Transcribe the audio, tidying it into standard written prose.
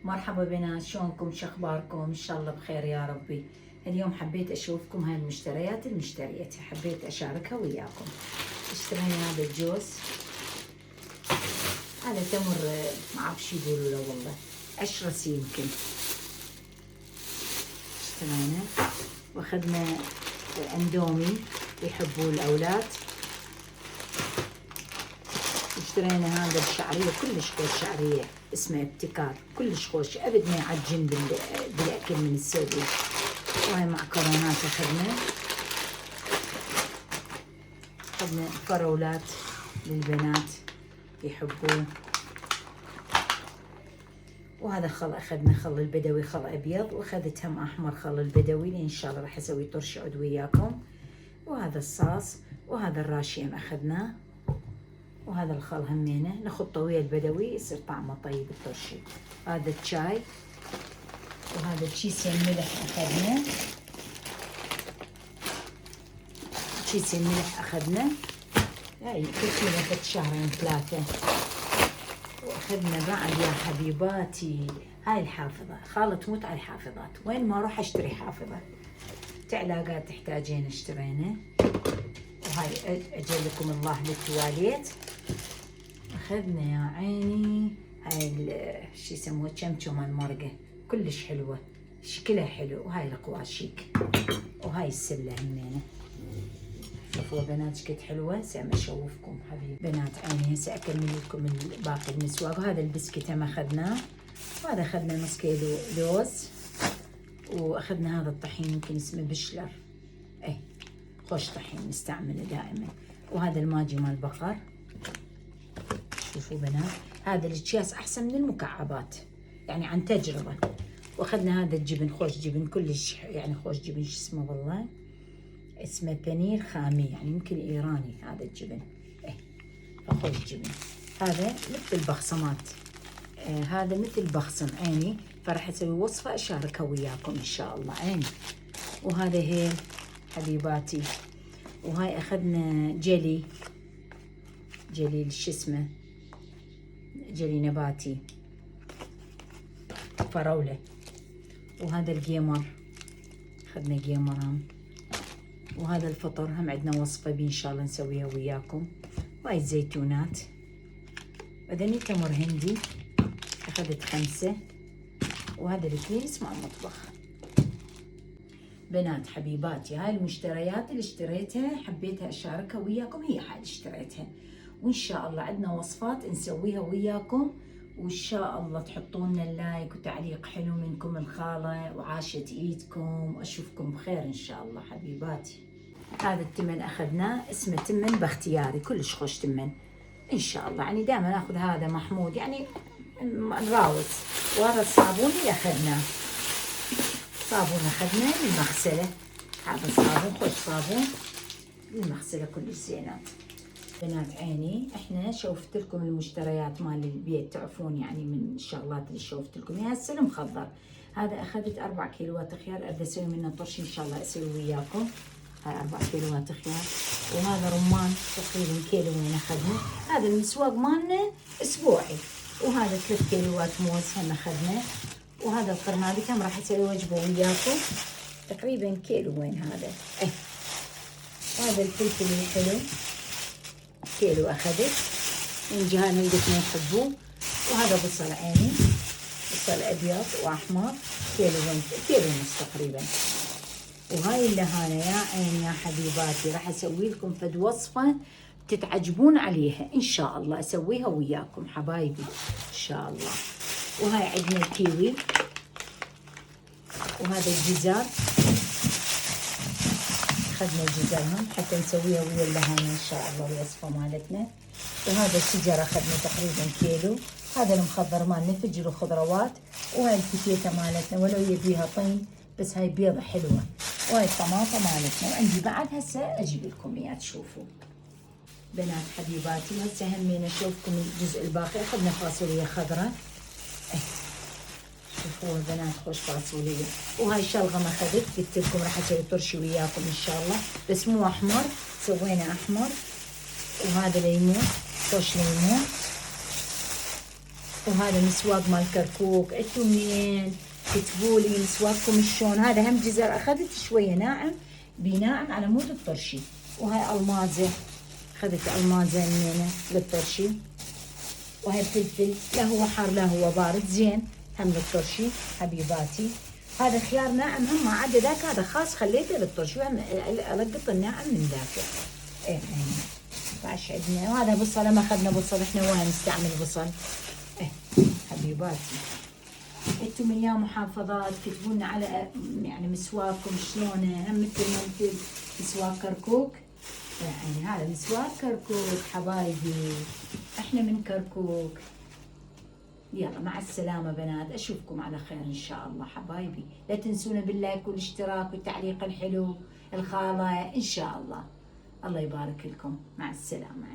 مرحبا بنات، شلونكم؟ شخباركم؟ ان شاء الله بخير يا ربي. اليوم حبيت اشوفكم هاي المشتريات اللي مشتريتها، حبيت اشاركها وياكم. اشترينا هذا الجوز، هذا تمر ما اعرف شو يقولوا له والله، اشرس يمكن. اشترينا واخذنا اندومي يحبوه الاولاد. اشترينا هذا الشعريه، كلش خوش شعريه، اسمه ابتكار، كلش خوش، ابد ما يعجن بالاكل من السعوديه. وهي معكرونات اخذنا فراولات للبنات يحبوه. وهذا خل، اخذنا خل البدوي، خل ابيض، واخذت هم احمر خل البدوي اللي ان شاء الله راح اسوي طرش عود وياكم. وهذا الصاص، وهذا الراشيم اخذناه، وهذا الخل همينه نخطه ويا البدوي يصير طعمه طيب الطرشي. هذا الشاي، وهذا كيس الملح اخذنا، كيس الملح اخذنا، هاي كل كيلو شهرين ثلاثه. واخذنا بعد يا حبيباتي هاي الحافظه، خالة تموت على الحافظات، وين ما اروح اشتري حافظه. تعلاقات تحتاجين اشترينا. وهاي اجلكم الله للتواليت. اخذنا يا عيني هاي شو يسموه، شمشم المرقه، كلش حلوه، شكلها حلو. وهاي القواشيك، وهاي السله همينه. شوفوا بنات شكد حلوه. هسه اشوفكم حبيبي بنات عيني. هسه اكمل لكم باقي المسواق. وهذا البسكت هم اخذناه، وهذا اخذنا نص كيلو لوز، واخذنا هذا الطحين يمكن اسمه بشلر، اي خوش طحين نستعمله دائما. وهذا الماجي مال البقر. شوفوا بنات هذا الاكياس احسن من المكعبات يعني عن تجربه. واخذنا هذا الجبن، خوش جبن كلش يعني، خوش جبن شو اسمه والله، اسمه بنير خامي يعني يمكن ايراني هذا الجبن، خوش جبن. هذا مثل البخصمات، هذا مثل بخصم عيني، فراح اسوي وصفه اشاركها وياكم ان شاء الله عيني. وهذا هيل حبيباتي. وهاي اخذنا جلي شو اسمه، جلي نباتي فراوله. وهذا الجيمر، اخذنا جيمر هم. وهذا الفطر هم عندنا وصفه بيه ان شاء الله نسويها وياكم. وهاي الزيتونات. وذني تمر هندي اخذت 5. وهذا الكيس مع المطبخ. بنات حبيباتي هاي المشتريات اللي اشتريتها حبيتها اشاركها وياكم، هي حال اشتريتها. وان شاء الله عندنا وصفات نسويها وياكم، وان شاء الله تحطوا لنا اللايك وتعليق حلو منكم الخاله، وعاشت ايدكم، واشوفكم بخير ان شاء الله حبيباتي. هذا التمن اخذناه، اسمه تمن باختياري، كلش خوش تمن ان شاء الله يعني، دائما ناخذ هذا محمود يعني نراوز. وهذا الصابون اللي اخذناه، صابون اخذنا للمغسله، هذا الصابون خوش صابون للمغسله كلش زينات. بنات عيني احنا شوفت لكم المشتريات مال البيت، تعرفون يعني من الشغلات اللي شوفت لكم اياها. هسه المخضر هذا اخذت 4 كيلوات خيار، اريد اسوي منه طرش ان شاء الله اسوي وياكم. هاي 4 كيلوات خيار. وهذا رمان تقريبا كيلوين اخذنا. هذا المسواق مالنا اسبوعي. وهذا 3 كيلوات موز هم اخذنا. وهذا القرنابي هم راح اسوي وجبه وياكم تقريبا كيلوين هذا. وهذا الفلفل الحلو كيلو اخذت من جهه عندكم يحبوه. وهذا بصل عيني، بصل ابيض واحمر، كيلوين، كيلو ونص تقريبا. وهاي اللهانه يا عيني يا حبيباتي راح اسوي لكم فد وصفه تتعجبون عليها ان شاء الله، اسويها وياكم حبايبي ان شاء الله. وهاي عندنا الكيوي، وهذا الجزر اخذنا الجزر هم حتى نسويها ويا اللهانه ان شاء الله الوصفه مالتنا. وهذا الشجر اخذنا تقريبا كيلو. هذا المخضر مالنا فجل وخضروات. وهاي الفتيته مالتنا ولو يبيها طين بس هاي بيضه حلوه. وهاي الطماطه مالتنا. وعندي بعد هسه اجيب لكم اياه تشوفوا بنات حبيباتي. هسه همين اشوفكم الجزء الباقي. اخذنا فاصوليا خضراء، شوفوا بنات خوش فاصوليا. وهاي شلغم اخذت، قلت لكم راح اسوي طرشي وياكم ان شاء الله بس مو احمر، سوينا احمر. وهذا ليمون، خوش ليمون. وهذا مسواق مال كركوك. انتم منين؟ كتبوا لي مسواقكم شلون. هذا هم جزر اخذت شويه ناعم بناعم على مود الطرشي. وهاي المازه، اخذت المازه منينه للطرشي. وهي فلفل، لا هو حار لا هو بارد، زين هم للطرشي حبيباتي. هذا خيار ناعم هم ما عدا ذاك، هذا خاص خليته للطرشي، هم القط الناعم من ذاك. ايه فاش عندنا. وهذا بصل، ما اخذنا بصل، احنا وين نستعمل بصل. ايه حبيباتي، انتم من يا محافظات كتبوا لنا على يعني مسواكم شلونه، هم مثل ما انتم مسواك كركوك. يعني هذا مسواك كركوك حبايبي، احنا من كركوك. يلا مع السلامة بنات، اشوفكم على خير ان شاء الله حبايبي. لا تنسونا باللايك والاشتراك والتعليق الحلو الخالة ان شاء الله. الله يبارك لكم، مع السلامة.